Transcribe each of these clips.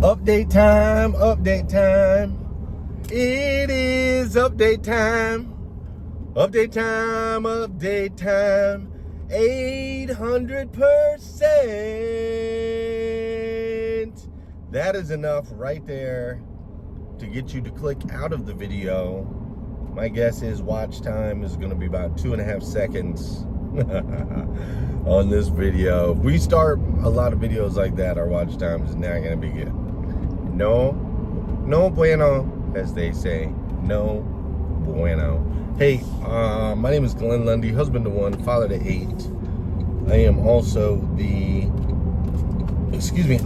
Update time, update time. It is update time. Update time, update time. 800%. That is enough right there to get you to click out of the video. My guess is watch time is going to be about 2.5 seconds on this video. If we start a lot of videos like that, our watch time is not going to be good. No bueno, as they say. No bueno. Hey, my name is Glenn Lundy, husband to one, father to 8. I am also the,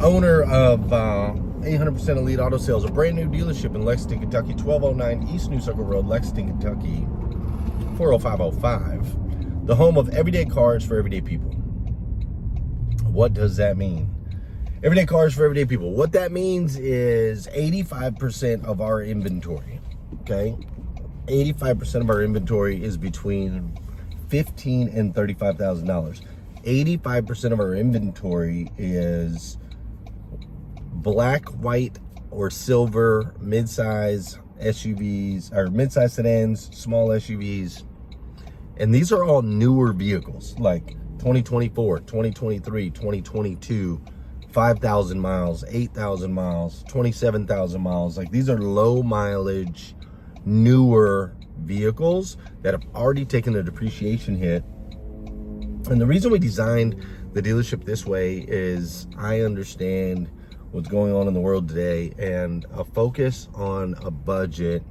owner of 800% Elite Auto Sales, a brand new dealership in Lexington, Kentucky, 1209 East New Circle Road, Lexington, Kentucky, 40505. The home of everyday cars for everyday people. What does that mean? Everyday cars for everyday people. What that means is 85% of our inventory, okay? 85% of our inventory is between $15,000 and $35,000. 85% of our inventory is black, white, or silver mid-size SUVs, or mid-size sedans, small SUVs. And these are all newer vehicles, like 2024, 2023, 2022, 5,000 miles, 8,000 miles, 27,000 miles. Like, these are low mileage, newer vehicles that have already taken a depreciation hit. And the reason we designed the dealership this way is I understand what's going on in the world today, and a focus on a budget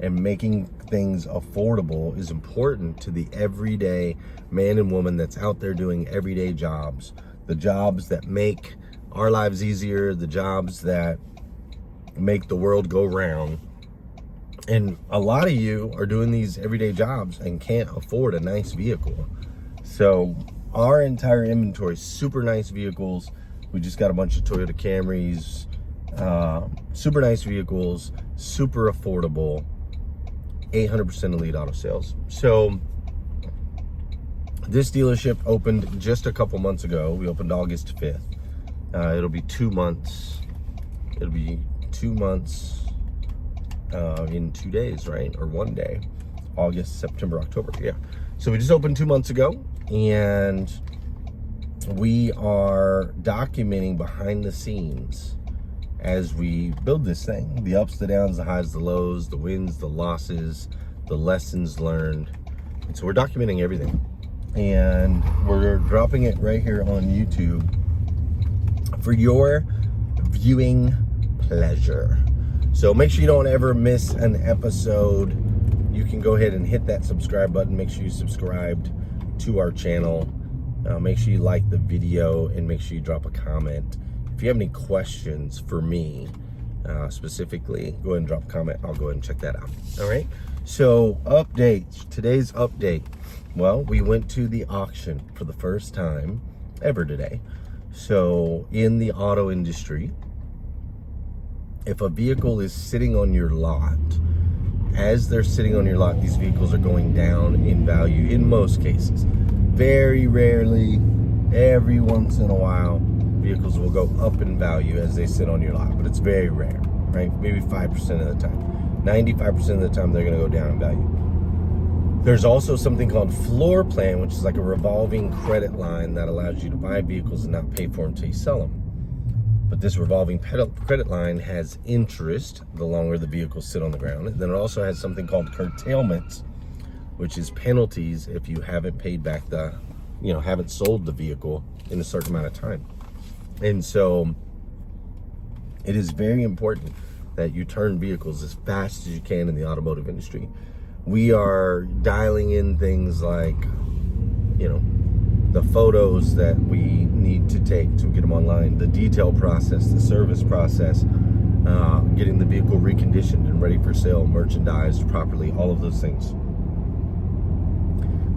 and making things affordable is important to the everyday man and woman that's out there doing everyday jobs, the jobs that make our lives easier, the jobs that make the world go round. And a lot of you are doing these everyday jobs and can't afford a nice vehicle. So our entire inventory is super nice vehicles. We just got a bunch of Toyota Camrys, super nice vehicles, super affordable, 800% Elite Auto Sales. So this dealership opened just a couple months ago. We opened August 5th. It'll be 2 months. It'll be 2 months in 2 days, right? Or 1 day. August, September, October. Yeah. So we just opened 2 months ago, and we are documenting behind the scenes as we build this thing. The ups, the downs, the highs, the lows, the wins, the losses, the lessons learned. And so we're documenting everything. And we're dropping it right here on YouTube for your viewing pleasure. So make sure you don't ever miss an episode. You can go ahead and hit that subscribe button. Make sure you subscribed to our channel. Make sure you like the video, and make sure you drop a comment. If you have any questions for me specifically, go ahead and drop a comment. I'll go ahead and check that out. All right. So updates. Today's update. Well, we went to the auction for the first time ever today. So in the auto industry, if a vehicle is sitting on your lot, as they're sitting on your lot, these vehicles are going down in value in most cases. Very rarely, every once in a while, vehicles will go up in value as they sit on your lot, but it's very rare, right? Maybe 5% of the time. 95% of the time, they're going to go down in value. There's also something called floor plan, which is like a revolving credit line that allows you to buy vehicles and not pay for them until you sell them. But this revolving credit line has interest the longer the vehicles sit on the ground. And then it also has something called curtailments, which is penalties if you haven't paid back haven't sold the vehicle in a certain amount of time. And so it is very important that you turn vehicles as fast as you can in the automotive industry. We are dialing in things like, the photos that we need to take to get them online, the detail process, the service process, getting the vehicle reconditioned and ready for sale, merchandised properly, all of those things.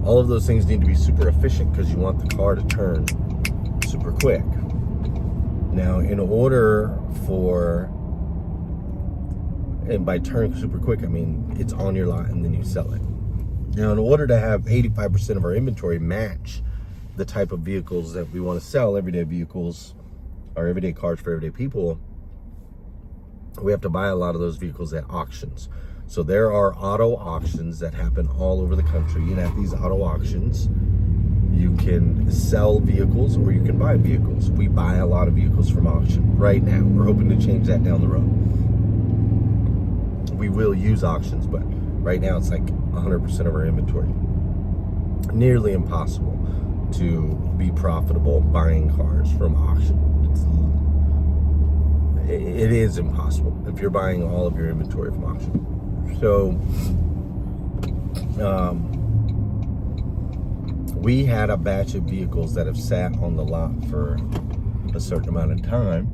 All of those things need to be super efficient because you want the car to turn super quick. Now, in order for, and by turning super quick, I mean it's on your lot and then you sell it. Now, in order to have 85% of our inventory match the type of vehicles that we want to sell, everyday vehicles, or everyday cars for everyday people, we have to buy a lot of those vehicles at auctions. So there are auto auctions that happen all over the country, and at these auto auctions, you can sell vehicles or you can buy vehicles. We buy a lot of vehicles from auction right now. We're hoping to change that down the road. We will use auctions, but right now it's like 100% of our inventory. Nearly impossible to be profitable buying cars from auction. It is impossible if you're buying all of your inventory from auction. So we had a batch of vehicles that have sat on the lot for a certain amount of time,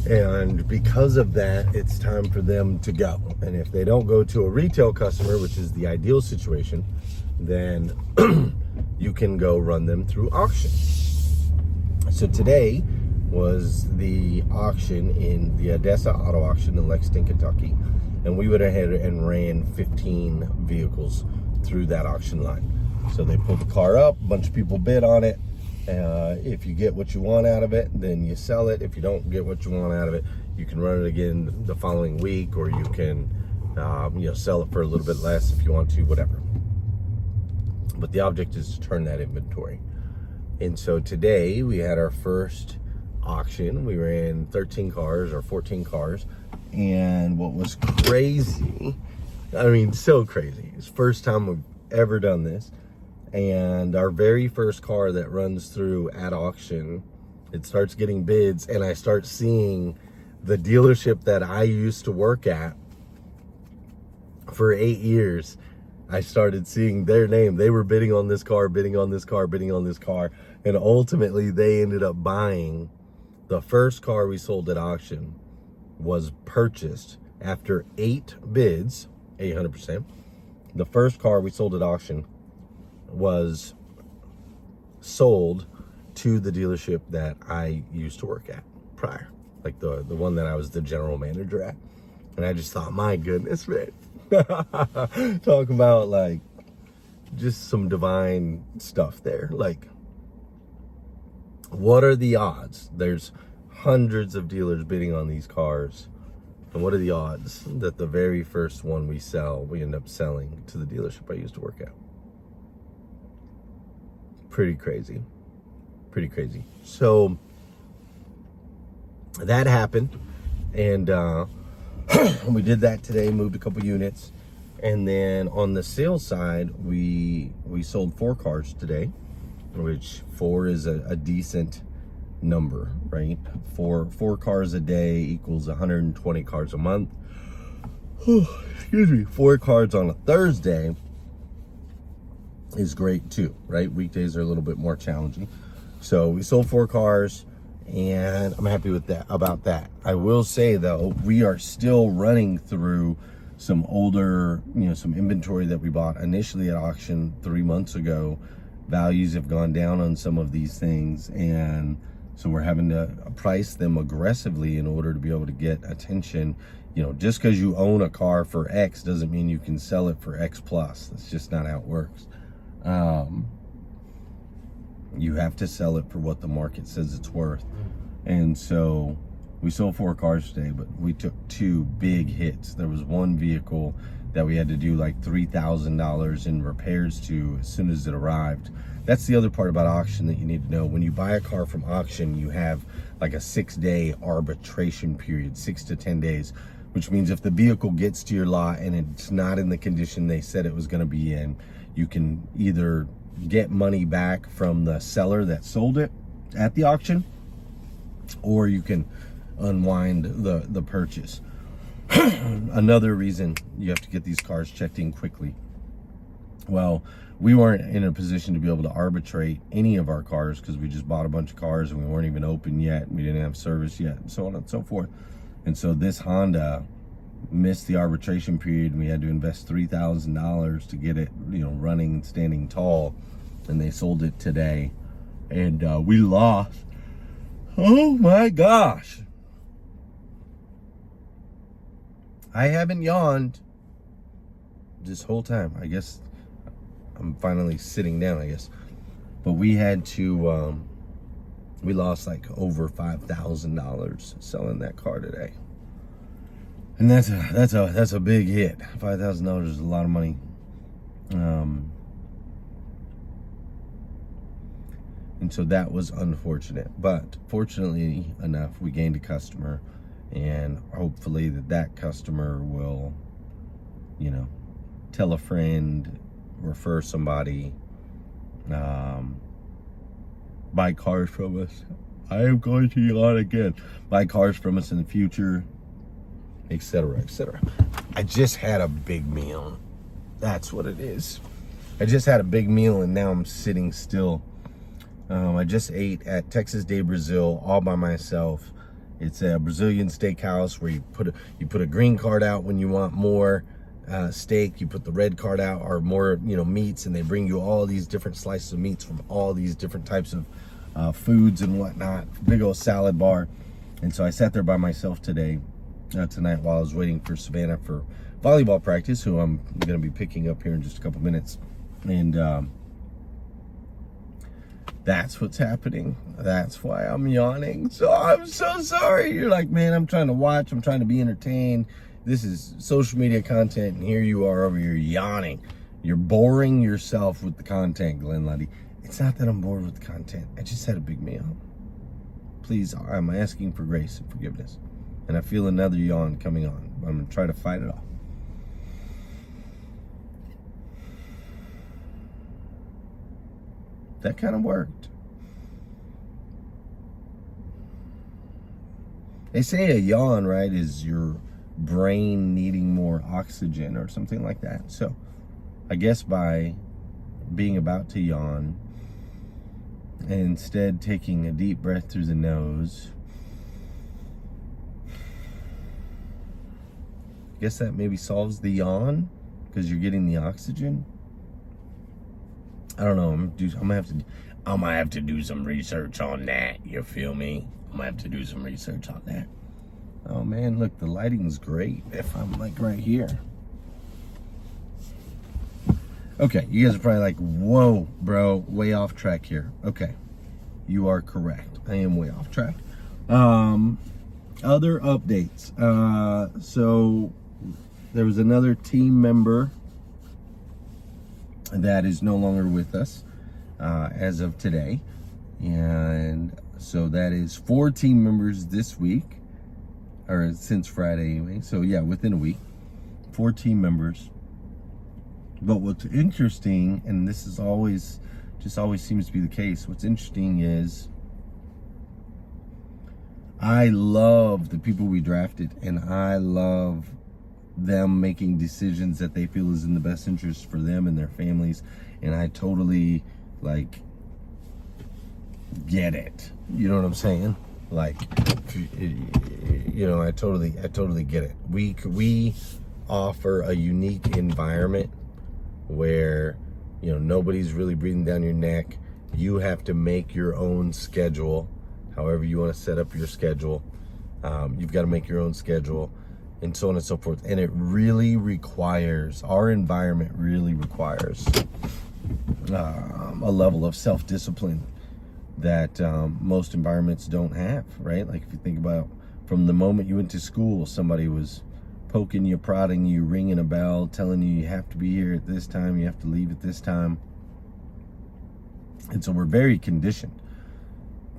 and because of that, it's time for them to go. And if they don't go to a retail customer, which is the ideal situation, then you can go run them through auction. So today was the auction in the Odessa Auto Auction in Lexington, Kentucky, and we went ahead and ran 15 vehicles through that auction line. So they pulled the car up, a bunch of people bid on it. If you get what you want out of it, then you sell it. If you don't get what you want out of it, you can run it again the following week, or you can sell it for a little bit less if you want to, whatever. But the object is to turn that inventory. And so today we had our first auction. We ran 13 cars or 14 cars. And what was crazy, I mean, so crazy. It's the first time we've ever done this. And our very first car that runs through at auction, it starts getting bids, and I start seeing the dealership that I used to work at for 8 years. I started seeing their name. They were bidding on this car, bidding on this car, bidding on this car. And ultimately, they ended up buying the first car we sold at auction was purchased after 8 bids, 800%. The first car we sold at auction was sold to the dealership that I used to work at prior, like the one that I was the general manager at. And I just thought, my goodness, man. Talk about like just some divine stuff there. Like, what are the odds? There's hundreds of dealers bidding on these cars, and what are the odds that the very first one we sell, we end up selling to the dealership I used to work at? Pretty crazy. So that happened, and we did that today, moved a couple units. And then on the sales side, we sold 4 cars today, which 4 is a decent number, right? Four cars a day equals 120 cars a month. Excuse me. 4 cars on a Thursday is great too, right? Weekdays are a little bit more challenging. So we sold 4 cars, and I'm happy with that. About that, I will say though, we are still running through some older, some inventory that we bought initially at auction 3 months ago. Values have gone down on some of these things, and so we're having to price them aggressively in order to be able to get attention. Just because you own a car for X doesn't mean you can sell it for X plus. That's just not how it works. You have to sell it for what the market says it's worth. And so we sold 4 cars today, but we took 2 big hits. There was one vehicle that we had to do like $3,000 in repairs to as soon as it arrived. That's the other part about auction that you need to know. When you buy a car from auction, you have like a 6-day arbitration period, 6 to 10 days, which means if the vehicle gets to your lot and it's not in the condition they said it was going to be in, you can either get money back from the seller that sold it at the auction, or you can unwind the purchase. Another reason you have to get these cars checked in quickly. Well, we weren't in a position to be able to arbitrate any of our cars because we just bought a bunch of cars and we weren't even open yet, and we didn't have service yet, and so on and so forth. And so this Honda missed the arbitration period, and we had to invest $3,000 to get it, running and standing tall. And they sold it today, and we lost. Oh my gosh! I haven't yawned this whole time. I guess I'm finally sitting down, I guess. But we had to, we lost like over $5,000 selling that car today. And that's a big hit. $5,000 is a lot of money. And so that was unfortunate, but fortunately enough, we gained a customer, and hopefully that customer will, tell a friend, refer somebody, buy cars from us. I am going to yawn again. Buy cars from us in the future, etc., etc. I just had a big meal. That's what it is. I just had a big meal, and now I'm sitting still. I just ate at Texas de Brazil all by myself. It's a Brazilian steakhouse where you put a green card out when you want more steak. You put the red card out or more meats, and they bring you all these different slices of meats from all these different types of foods and whatnot. Big old salad bar. And so I sat there by myself tonight while I was waiting for Savannah for volleyball practice, who I'm going to be picking up here in just a couple minutes. And that's what's happening. That's why I'm yawning. So I'm so sorry. You're like, man, I'm trying to watch. I'm trying to be entertained. This is social media content, and here you are over here yawning. You're boring yourself with the content, Glenn Lundy. It's not that I'm bored with the content. I just had a big meal. Please, I'm asking for grace and forgiveness. And I feel another yawn coming on. I'm going to try to fight it off. That kind of worked. They say a yawn, right, is your brain needing more oxygen or something like that. So I guess by being about to yawn and instead taking a deep breath through the nose, I guess that maybe solves the yawn because you're getting the oxygen. I don't know. I'm gonna have to do some research on that. You feel me? I'm gonna have to do some research on that. Oh man, look, the lighting's great if I'm like right here. Okay, you guys are probably like, whoa, bro, way off track here. Okay, you are correct. I am way off track. Other updates. So there was another team member that is no longer with us as of today. And so that is 4 team members this week, or since Friday anyway. So yeah, within a week, 4 team members. But what's interesting, and this is always seems to be the case, what's interesting is I love the people we drafted, and I love them making decisions that they feel is in the best interest for them and their families, and I totally get it. You know what I'm saying? I totally get it. We offer a unique environment where nobody's really breathing down your neck. You have to make your own schedule, however you want to set up your schedule. You've got to make your own schedule, and so on and so forth. And it really requires, our environment really requires a level of self-discipline that most environments don't have, right? Like if you think about from the moment you went to school, somebody was poking you, prodding you, ringing a bell, telling you have to be here at this time, you have to leave at this time. And so we're very conditioned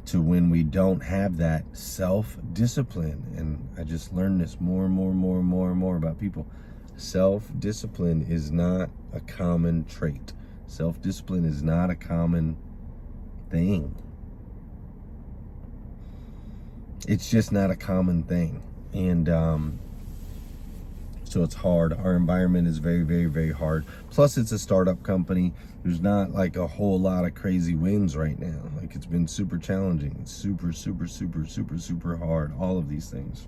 to when we don't have that self-discipline. And I just learned this more and more about people. Self-discipline is not a common trait. Self-discipline is not a common thing. It's just not a common thing. And so it's hard. Our environment is very, very, very hard. Plus, it's a startup company. There's not like a whole lot of crazy wins right now. Like it's been super challenging. It's super hard. All of these things.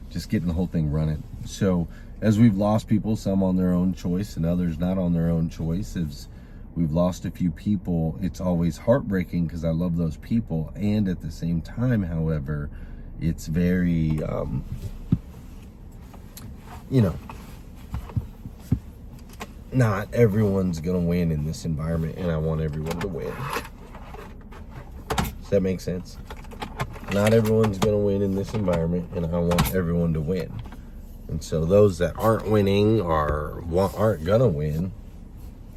Just getting the whole thing running. So as we've lost people, some on their own choice and others not on their own choice, as we've lost a few people, it's always heartbreaking because I love those people. And at the same time, however, it's very, not everyone's gonna win in this environment, and I want everyone to win. Does that make sense? not everyone's going to win in this environment, and I want everyone to win. And so those that aren't winning or aren't going to win,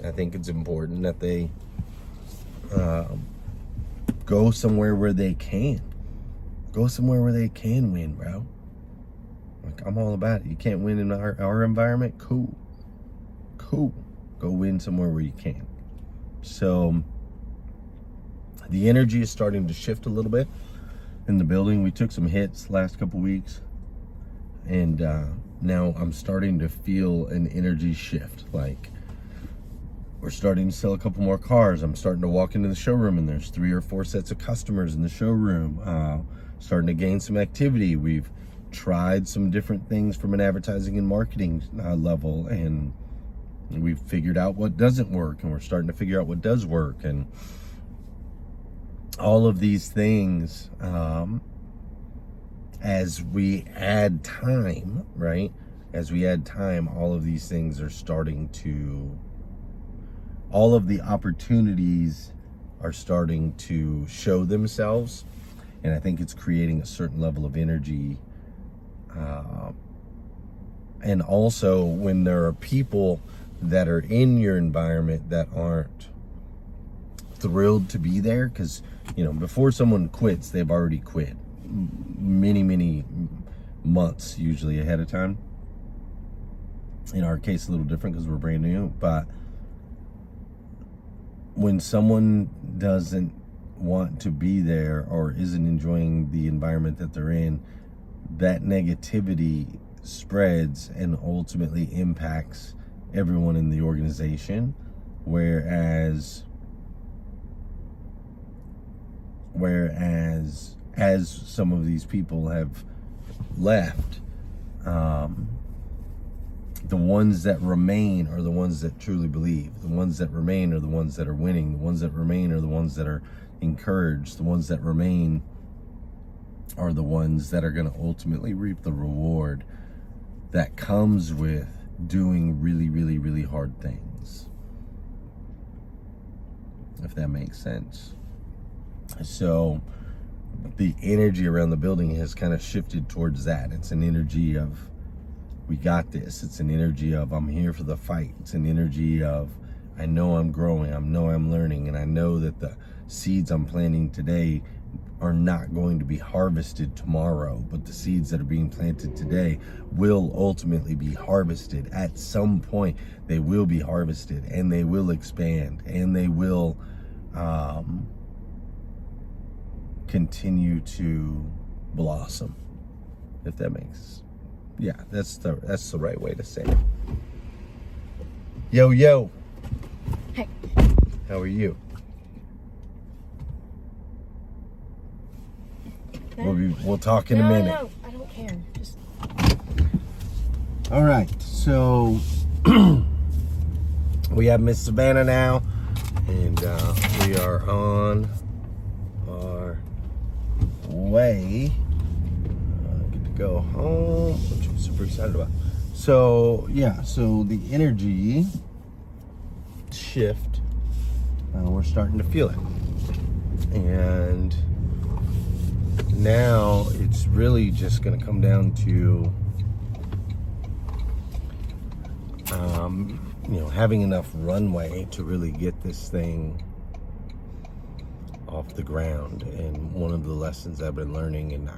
I think it's important that they go somewhere where they can. Go somewhere where they can win, bro. Like, I'm all about it. You can't win in our environment? Cool. Go win somewhere where you can. So the energy is starting to shift a little bit in the building. We took some hits last couple weeks, and now I'm starting to feel an energy shift. Like, we're starting to sell a couple more cars. I'm starting to walk into the showroom, and there's 3 or 4 sets of customers in the showroom. Starting to gain some activity. We've tried some different things from an advertising and marketing level, and we've figured out what doesn't work, and we're starting to figure out what does work. And all of these things, as we add time, right? As we add time, all of these things are starting to, all of the opportunities are starting to show themselves. And I think it's creating a certain level of energy. And also, when there are people that are in your environment that aren't thrilled to be there, because, you know, before someone quits, they've already quit many months usually ahead of time. In our case, a little different because we're brand new. But when someone doesn't want to be there or isn't enjoying the environment that they're in, that negativity spreads and ultimately impacts everyone in the organization. Whereas as some of these people have left, the ones that remain are the ones that truly believe. The ones that remain are the ones that are winning. The ones that remain are the ones that are encouraged. The ones that remain are the ones that are going to ultimately reap the reward that comes with doing really hard things, if that makes sense. So the energy around the building has kind of shifted towards that. It's an energy of, we got this. It's an energy of, I'm here for the fight. It's an energy of, I know I'm growing, I know I'm learning, and I know that the seeds I'm planting today are not going to be harvested tomorrow, but the seeds that are being planted today will ultimately be harvested. At some point, they will be harvested, and they will expand, and they will continue to blossom, if that makes, yeah, that's the right way to say it. Yo. Hey. How are you? We'll talk in a minute. No, I don't care. Just... All right, so we have Miss Savannah now, and we are on our way. Get to go home, which I'm super excited about. So yeah, so the energy shift, we're starting to feel it, and now it's really just going to come down to having enough runway to really get this thing off the ground. And one of the lessons I've been learning, and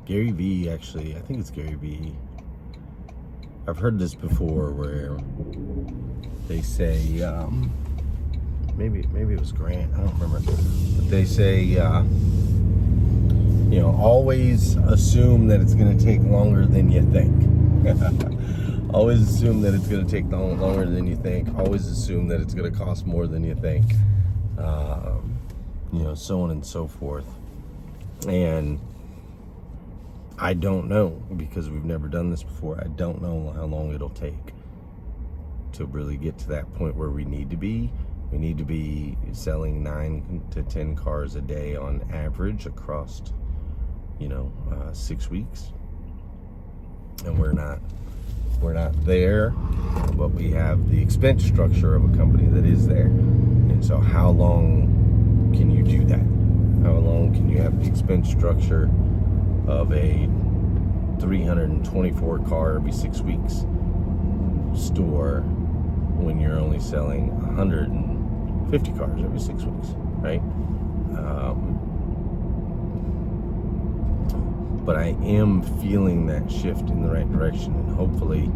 Gary Vee, actually, I think it's Gary Vee, I've heard this before, where they say, maybe it was Grant, I don't remember, but they say, always assume that it's going to take longer than you think. Always assume that it's going to take longer than you think. Always assume that it's going to cost more than you think. So on and so forth. And I don't know, because we've never done this before. I don't know how long it'll take to really get to that point where we need to be. We need to be selling 9 to 10 cars a day on average across 6 weeks, and we're not there, but we have the expense structure of a company that is there. And so how long can you do that? How long can you have the expense structure of a 324 car every 6 weeks store when you're only selling 150 cars every 6 weeks, right? But I am feeling that shift in the right direction, and hopefully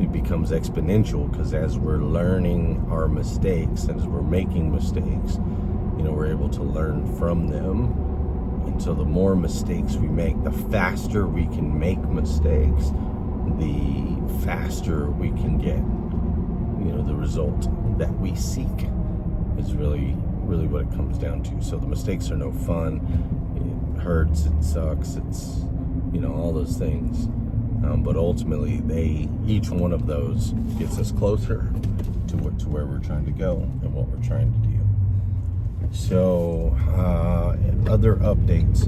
it becomes exponential, because as we're learning our mistakes, as we're making mistakes, we're able to learn from them. And so the more mistakes we make, the faster we can make mistakes, the faster we can get, the result that we seek, is really what it comes down to. So the mistakes are no fun. It hurts, it sucks, it's, all those things. But ultimately, each one of those gets us closer to where we're trying to go and what we're trying to do. So, other updates.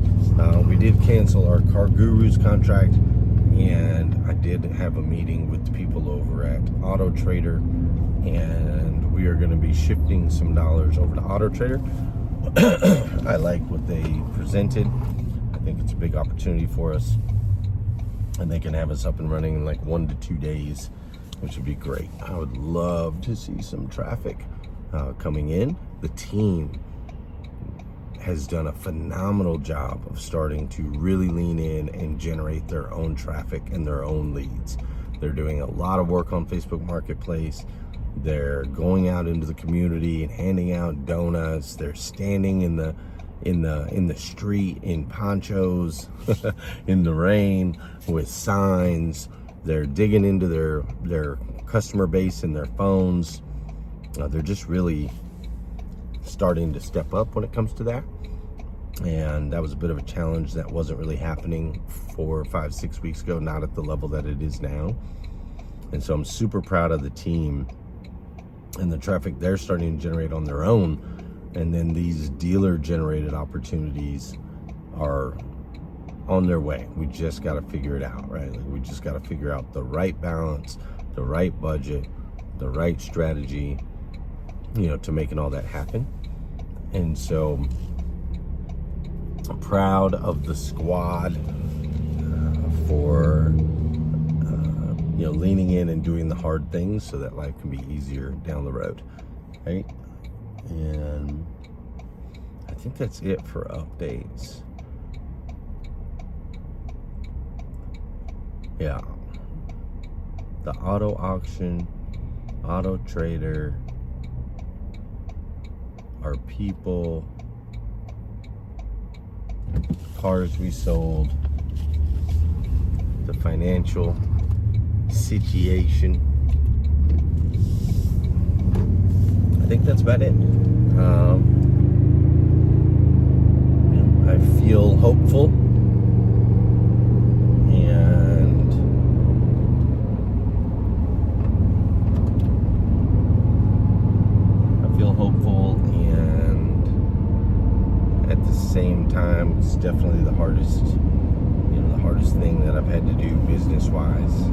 We did cancel our Car Gurus contract, and I did have a meeting with the people over at Auto Trader, and we are going to be shifting some dollars over to Auto Trader. I like what they presented. I think it's a big opportunity for us, and they can have us up and running in like 1 to 2 days, which would be great. I would love to see some traffic coming in. The team has done a phenomenal job of starting to really lean in and generate their own traffic and their own leads. They're doing a lot of work on Facebook Marketplace. They're going out into the community and handing out donuts. They're standing in the street in ponchos in the rain with signs. They're digging into their customer base and their phones. They're just really starting to step up when it comes to that. And that was a bit of a challenge that wasn't really happening 4, 5, 6 weeks ago, not at the level that it is now. And so I'm super proud of the team and the traffic they're starting to generate on their own. And then these dealer generated opportunities are on their way. We just got to figure it out, right? We just got to figure out the right balance, the right budget, the right strategy, to making all that happen. And so I'm proud of the squad for leaning in and doing the hard things so that life can be easier down the road, right? And I think that's it for updates. Yeah, the auto auction, Auto Trader, our people, cars we sold, the financial situation. I think that's about it. I feel hopeful, and at the same time, it's definitely the hardest thing that I've had to do business-wise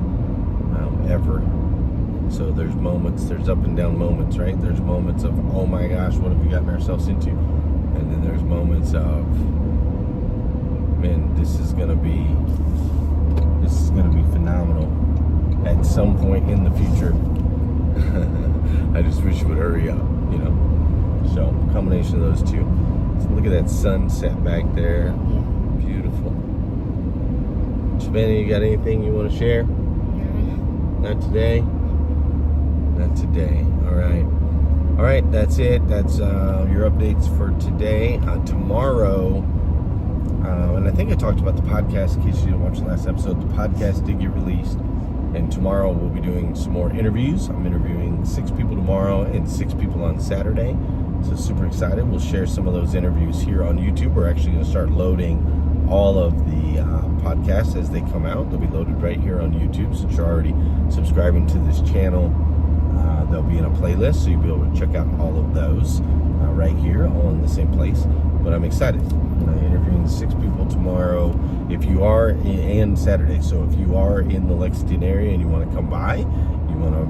ever. So there's up and down moments, right? There's moments of, oh my gosh, what have we gotten ourselves into? And then there's moments of, man, this is gonna be phenomenal at some point in the future. I just wish it would hurry up, So, combination of those two. So look at that sunset back there. Beautiful. Savannah, you got anything you want to share? Not today? Not today. All right, that's it. That's your updates for today. Tomorrow, and I think I talked about the podcast in case you didn't watch the last episode. The podcast did get released, and tomorrow we'll be doing some more interviews. I'm interviewing 6 people tomorrow and 6 people on Saturday. So super excited. We'll share some of those interviews here on YouTube. We're actually going to start loading all of the podcasts as they come out. They'll be loaded right here on YouTube. Since you're already subscribing to this channel, they'll be in a playlist, so you'll be able to check out all of those right here, all in the same place. But I'm excited. I'm interviewing 6 people tomorrow. If you are, and Saturday. So if you are in the Lexington area and you want to come by, you want to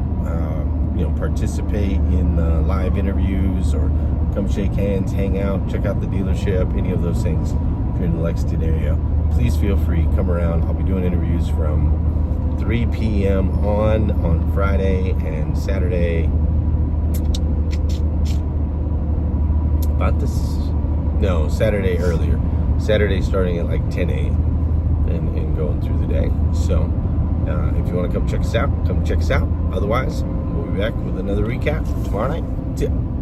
participate in live interviews, or come shake hands, hang out, check out the dealership, any of those things. If you're in the Lexington area, please feel free, come around. I'll be doing interviews from 3 p.m. on Friday and Saturday. About this, no, Saturday earlier. Saturday starting at like 10 a.m. and going through the day. So if you want to come check us out, come check us out. Otherwise, we'll be back with another recap tomorrow night.